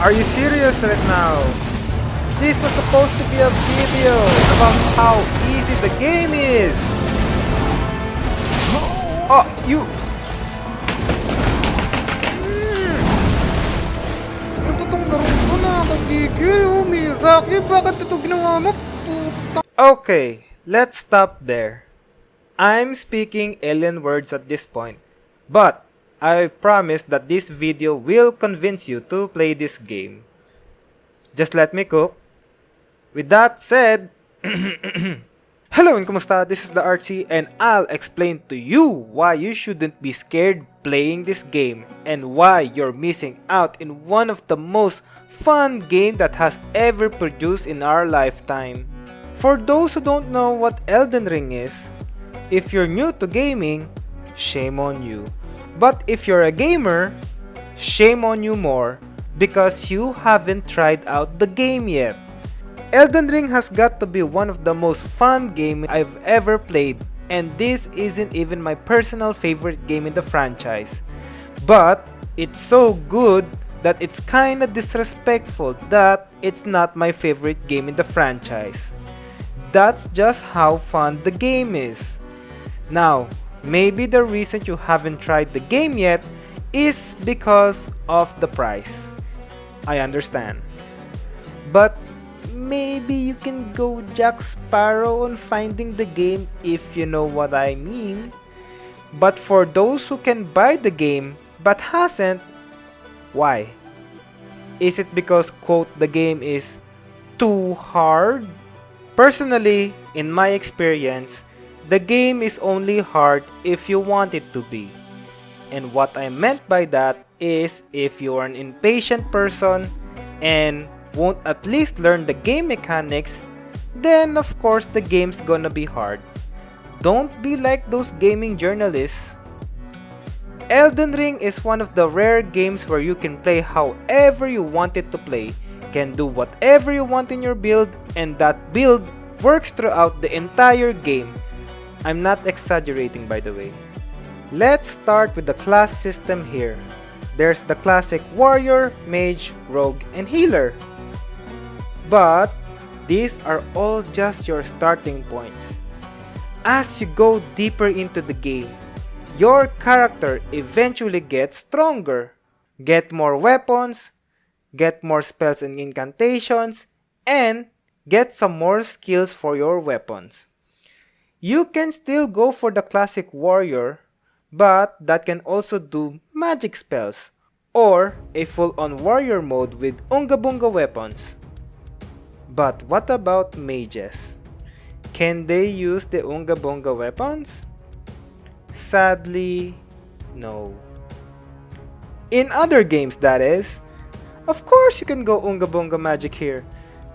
Are you serious right now? This was supposed to be a video about how easy the game is. Oh, you... Ano ba tong laro ko? Nakakagigil, Miyazaki. Bakit ito ginawa mo? Puta. Okay, let's stop there. I'm speaking alien words at this point, but I promise that this video will convince you to play this game. Just let me cook. With that said, hello and kumusta? This is the Artsi and I'll explain to you why you shouldn't be scared playing this game and why you're missing out in one of the most fun game that has ever produced in our lifetime. For those who don't know what Elden Ring is, if you're new to gaming, shame on you. But if you're a gamer, shame on you more because you haven't tried out the game yet. Elden Ring has got to be one of the most fun games I've ever played, and this isn't even my personal favorite game in the franchise. But it's so good that it's kinda disrespectful that it's not my favorite game in the franchise. That's just how fun the game is. Now, maybe the reason you haven't tried the game yet is because of the price. I understand. But maybe you can go Jack Sparrow on finding the game if you know what I mean. But for those who can buy the game but hasn't, why? Is it because, quote, the game is too hard? Personally, in my experience, the game is only hard if you want it to be. And what I meant by that is if you are an impatient person and won't at least learn the game mechanics, then of course the game's gonna be hard. Don't be like those gaming journalists. Elden Ring is one of the rare games where you can play however you want it to play, can do whatever you want in your build, and that build works throughout the entire game. I'm not exaggerating, by the way. Let's start with the class system here. There's the classic warrior, mage, rogue, and healer. But these are all just your starting points. As you go deeper into the game, your character eventually gets stronger, get more weapons, get more spells and incantations, and get some more skills for your weapons. You can still go for the classic warrior, but that can also do magic spells, or a full-on warrior mode with Unga Bunga weapons. But what about mages? Can they use the Unga Bunga weapons? Sadly, no. In other games, that is. Of course you can go Unga Bunga magic here.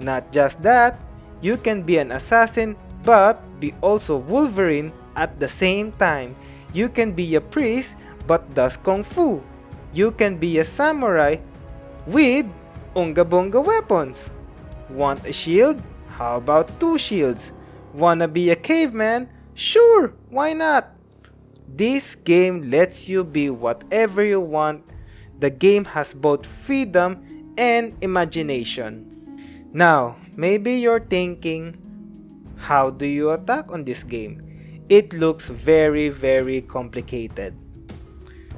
Not just that, you can be an assassin but be also Wolverine at the same time. You can be a priest but does kung fu. You can be a samurai with Unga Bunga weapons. Want a shield? How about 2 shields? Wanna be a caveman? Sure, why not? This game lets you be whatever you want. The game has both freedom and imagination. Now, maybe you're thinking, how do you attack on this game? It looks very complicated.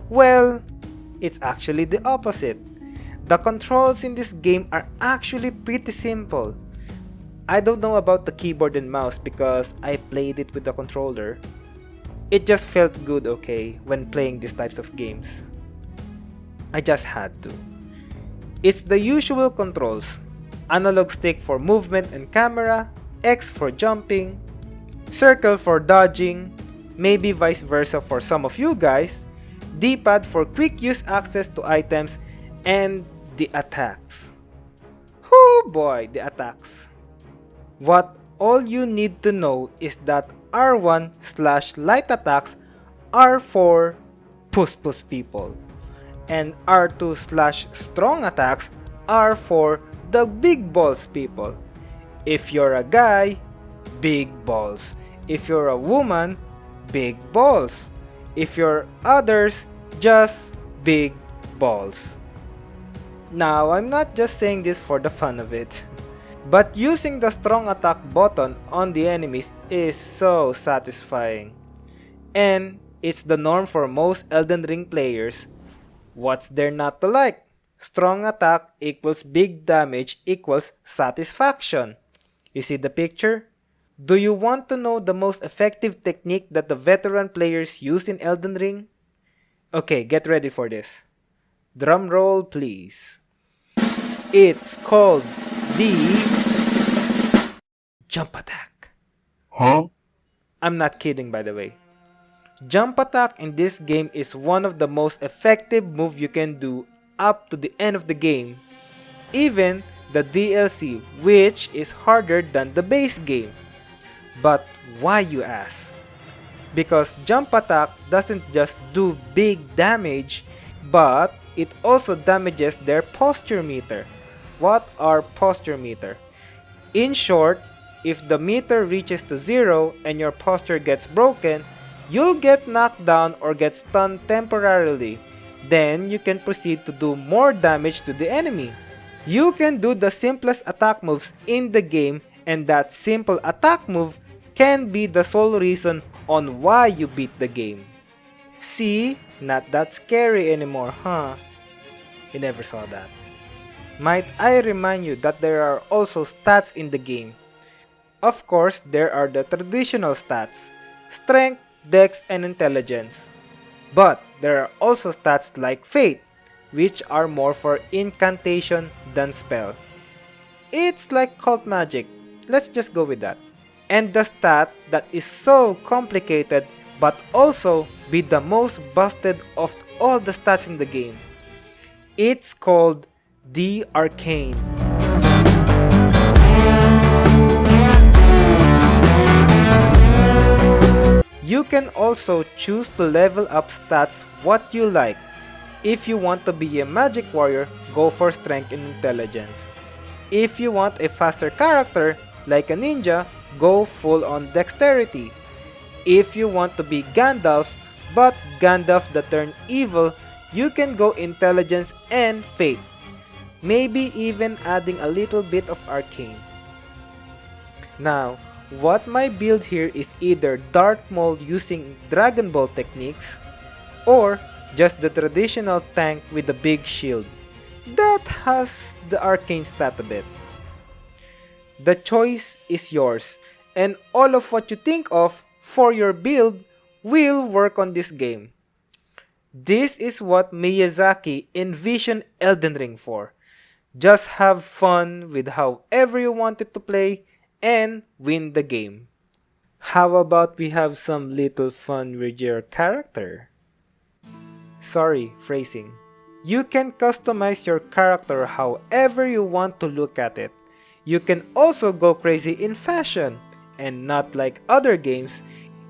Well, it's actually the opposite. The controls in this game are actually pretty simple. I don't know about the keyboard and mouse because I played it with the controller. It just felt good, okay, when playing these types of games. I just had to. It's the usual controls. Analog stick for movement and camera, X for jumping, circle for dodging, maybe vice versa for some of you guys, D-pad for quick use access to items, and the attacks. Oh boy, the attacks. What all you need to know is that R1/light attacks are for puss people, and R2/strong attacks are for the big balls people. If you're a guy, big balls. If you're a woman, big balls. If you're others, just big balls. Now, I'm not just saying this for the fun of it, but using the strong attack button on the enemies is so satisfying. And it's the norm for most Elden Ring players. What's there not to like? Strong attack equals big damage equals satisfaction. You see the picture? Do you want to know the most effective technique that the veteran players use in Elden Ring? Okay, get ready for this. Drum roll, please. It's called the jump attack. Huh? I'm not kidding, by the way. Jump attack in this game is one of the most effective moves you can do up to the end of the game. Even the DLC, which is harder than the base game. But why, you ask? Because jump attack doesn't just do big damage, but it also damages their posture meter. What are posture meter? In short, if the meter reaches to 0 and your posture gets broken, you'll get knocked down or get stunned temporarily. Then you can proceed to do more damage to the enemy. You can do the simplest attack moves in the game, and that simple attack move can be the sole reason on why you beat the game. See? Not that scary anymore, huh? You never saw that. Might I remind you that there are also stats in the game. Of course, there are the traditional stats: strength, dex, and intelligence. But there are also stats like fate, which are more for incantation than spell. It's like cult magic, let's just go with that. And the stat that is so complicated but also be the most busted of all the stats in the game. It's called the Arcane. You can also choose to level up stats what you like. If you want to be a magic warrior, go for strength and intelligence. If you want a faster character, like a ninja, go full on dexterity. If you want to be Gandalf, but Gandalf that turned evil, you can go intelligence and fate. Maybe even adding a little bit of arcane. Now, what my build here is either Dark Maul using Dragon Ball techniques, or just the traditional tank with the big shield that has the arcane stat a bit. The choice is yours, and all of what you think of for your build will work on this game. This is what Miyazaki envisioned Elden Ring for. Just have fun with however you want it to play and win the game. How about we have some little fun with your character? Sorry, phrasing. You can customize your character however you want to look at it. You can also go crazy in fashion, and not like other games.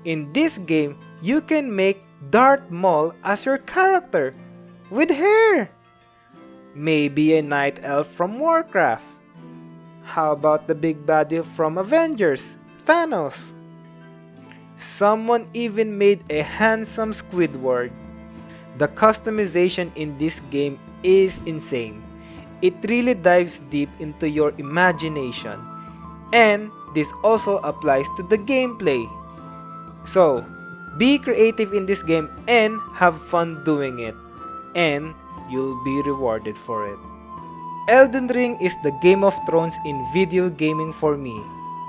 In this game, you can make Darth Maul as your character, with hair. Maybe a night elf from Warcraft. How about the big baddie from Avengers, Thanos? Someone even made a handsome Squidward. The customization in this game is insane. It really dives deep into your imagination. And this also applies to the gameplay. So, be creative in this game and have fun doing it. And you'll be rewarded for it. Elden Ring is the Game of Thrones in video gaming for me.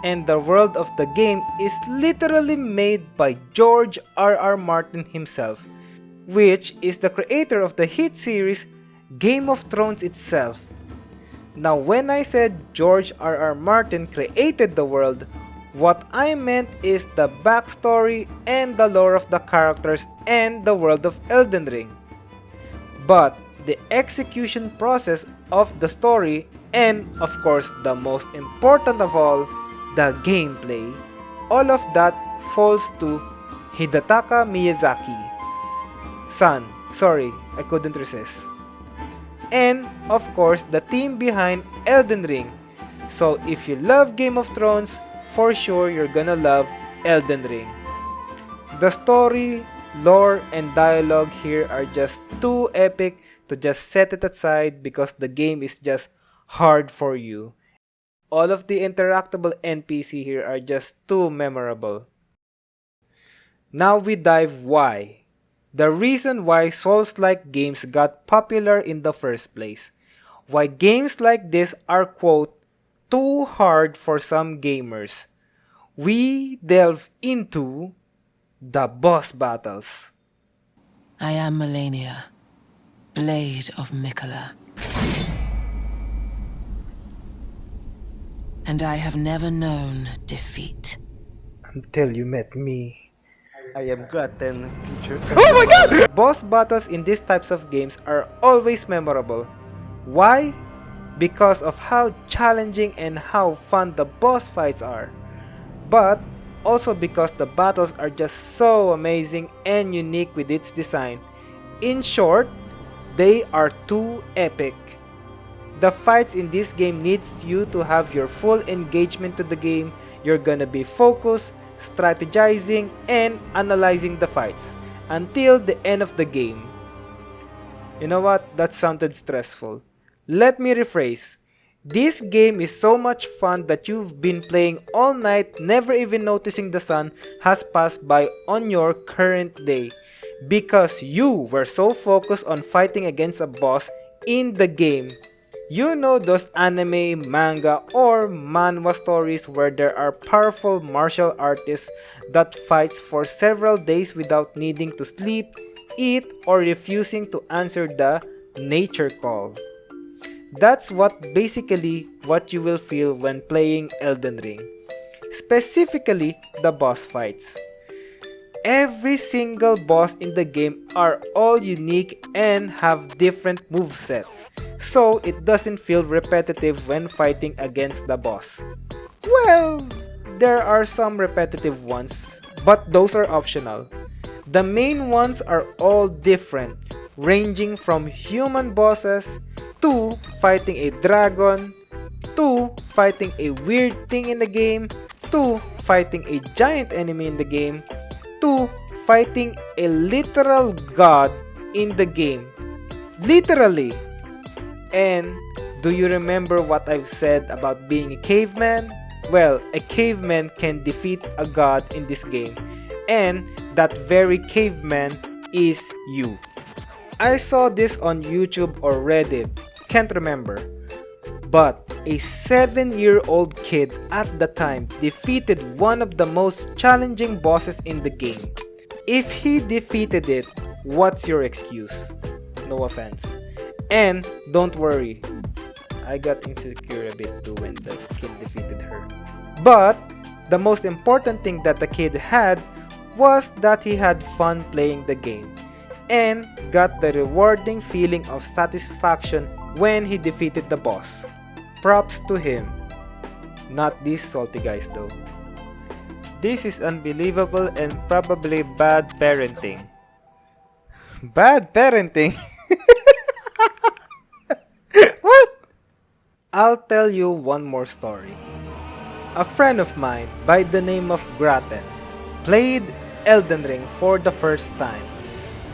And the world of the game is literally made by George R.R. Martin himself, which is the creator of the hit series Game of Thrones itself. Now, when I said George R.R. Martin created the world, what I meant is the backstory and the lore of the characters and the world of Elden Ring. But the execution process of the story, and of course the most important of all, the gameplay, all of that falls to Hidetaka Miyazaki. Son, sorry, I couldn't resist. And of course the team behind Elden Ring. So if you love Game of Thrones, for sure you're gonna love Elden Ring. The story, lore, and dialogue here are just too epic to just set it aside because the game is just hard for you. All of the interactable NPC here are just too memorable. Now we dive why. The reason why Souls-like games got popular in the first place. Why games like this are quote, too hard for some gamers. We delve into the boss battles. I am Malenia, Blade of Miquella. And I have never known defeat. Until you met me. I am Glutton feature. Oh my god! Boss battles in these types of games are always memorable. Why? Because of how challenging and how fun the boss fights are. But also because the battles are just so amazing and unique with its design. In short, they are too epic. The fights in this game needs you to have your full engagement to the game. You're gonna be focused, strategizing, and analyzing the fights until the end of the game. You know what? That sounded stressful. Let me rephrase. This game is so much fun that you've been playing all night, never even noticing the sun has passed by on your current day because you were so focused on fighting against a boss in the game. You know those anime, manga, or manhwa stories where there are powerful martial artists that fights for several days without needing to sleep, eat, or refusing to answer the nature call. That's basically what you will feel when playing Elden Ring. Specifically, the boss fights. Every single boss in the game are all unique and have different movesets, so it doesn't feel repetitive when fighting against the boss. Well, there are some repetitive ones, but those are optional. The main ones are all different, ranging from human bosses to fighting a dragon, to fighting a weird thing in the game, to fighting a giant enemy in the game, to fighting a literal god in the game. Literally. And do you remember what I've said about being a caveman? Well, a caveman can defeat a god in this game. And that very caveman is you. I saw this on YouTube or Reddit. Can't remember. But a 7-year-old kid at the time defeated one of the most challenging bosses in the game. If he defeated it, what's your excuse? No offense. And don't worry, I got insecure a bit too when the kid defeated her. But the most important thing that the kid had was that he had fun playing the game and got the rewarding feeling of satisfaction when he defeated the boss. Props to him. Not these salty guys though. This is unbelievable and probably bad parenting. Bad parenting? What? I'll tell you one more story. A friend of mine by the name of Graten played Elden Ring for the first time.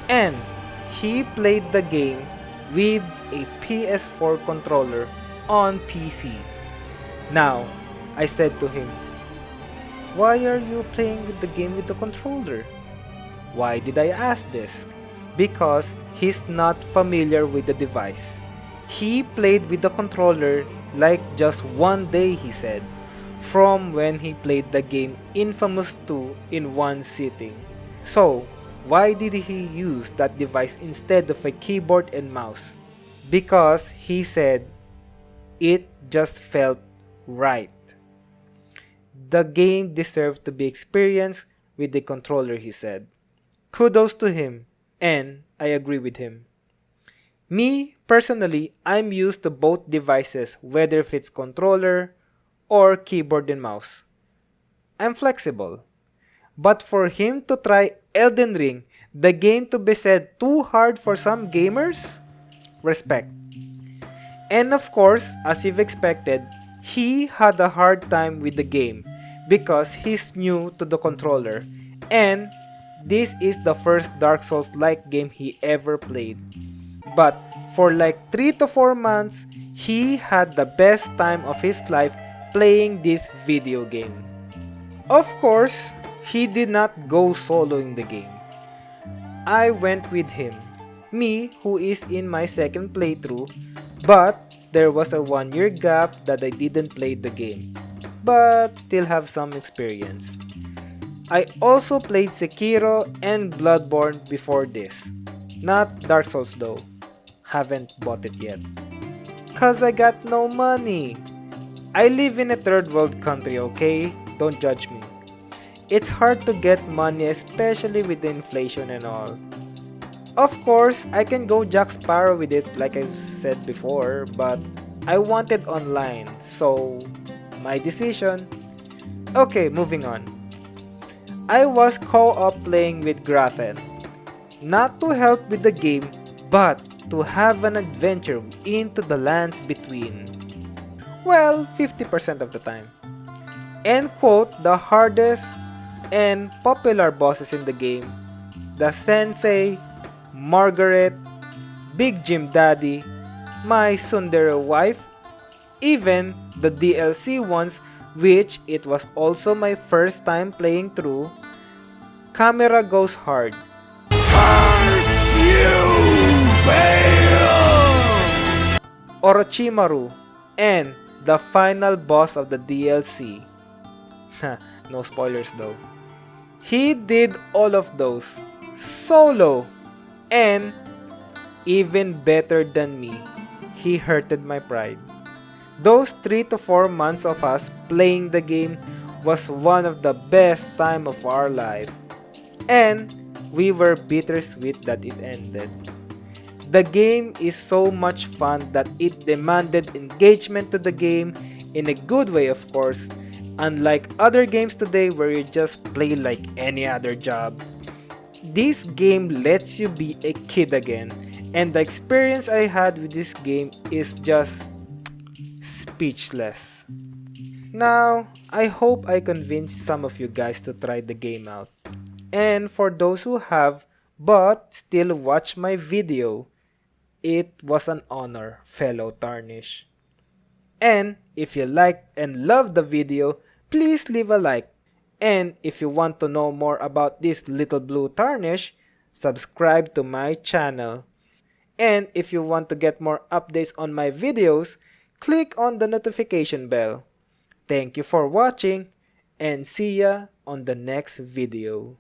And he played the game with a PS4 controller on PC. Now, I said to him, "Why are you playing with the game with the controller?" Why did I ask this? Because he's not familiar with the device. He played with the controller like just one day, he said, from when he played the game Infamous 2 in one sitting. So, why did he use that device instead of a keyboard and mouse? Because he said it just felt right. The game deserved to be experienced with the controller, he said. Kudos to him, and I agree with him. Me, personally, I'm used to both devices, whether if it's controller or keyboard and mouse. I'm flexible. But for him to try Elden Ring, the game to be said too hard for some gamers? Respect. And of course, as you've expected, he had a hard time with the game because he's new to the controller, and this is the first Dark Souls-like game he ever played. But For like 3 to 4 months, he had the best time of his life playing this video game. Of course, he did not go solo in the game. I went with him, me who is in my second playthrough, but there was a 1 year gap that I didn't play the game, but still have some experience. I also played Sekiro and Bloodborne before this, not Dark Souls though, haven't bought it yet. Cause I got no money. I live in a third world country, okay? Don't judge me. It's hard to get money, especially with the inflation and all. Of course, I can go Jack Sparrow with it like I said before, but I wanted online, so my decision. Okay, moving on. I was co-op playing with Grothen. Not to help with the game, but to have an adventure into the lands between. Well, 50% of the time. And quote the hardest and popular bosses in the game, the Sensei, Margaret, Big Jim Daddy, my tsundere wife, even the DLC ones, which it was also my first time playing through. Camera goes hard. Orochimaru, and the final boss of the DLC. No spoilers though. He did all of those solo, and even better than me, he hurted my pride. Those 3 to 4 months of us playing the game was one of the best time of our life, and we were bittersweet that it ended. The game is so much fun that it demanded engagement to the game in a good way, of course, unlike other games today where you just play like any other job. This game lets you be a kid again, and the experience I had with this game is just speechless. Now, I hope I convinced some of you guys to try the game out. And for those who have but still watch my video, it was an honor, fellow Tarnish. And if you liked and loved the video, please leave a like. And if you want to know more about this little blue Tarnish, subscribe to my channel. And if you want to get more updates on my videos, click on the notification bell. Thank you for watching, and see ya on the next video.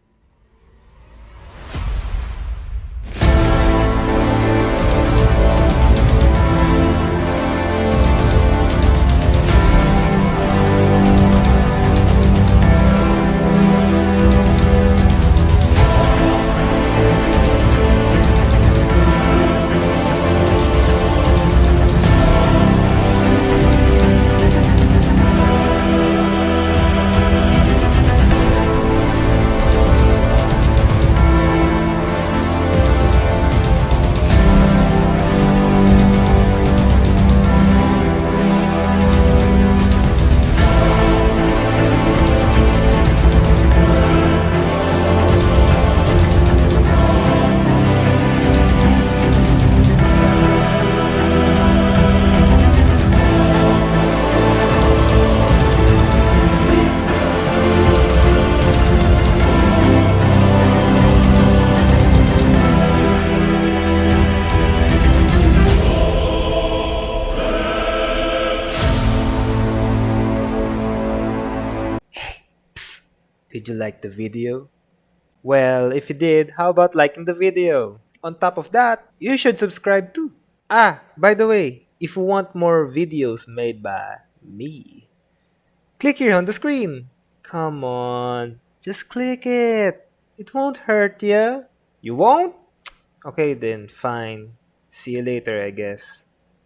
Did you like the video? Well, if you did, how about liking the video? On top of that, you should subscribe too. Ah, by the way, if you want more videos made by me, click here on the screen. Come on, just click it. It won't hurt ya. You won't? Okay then, fine. See you later, I guess.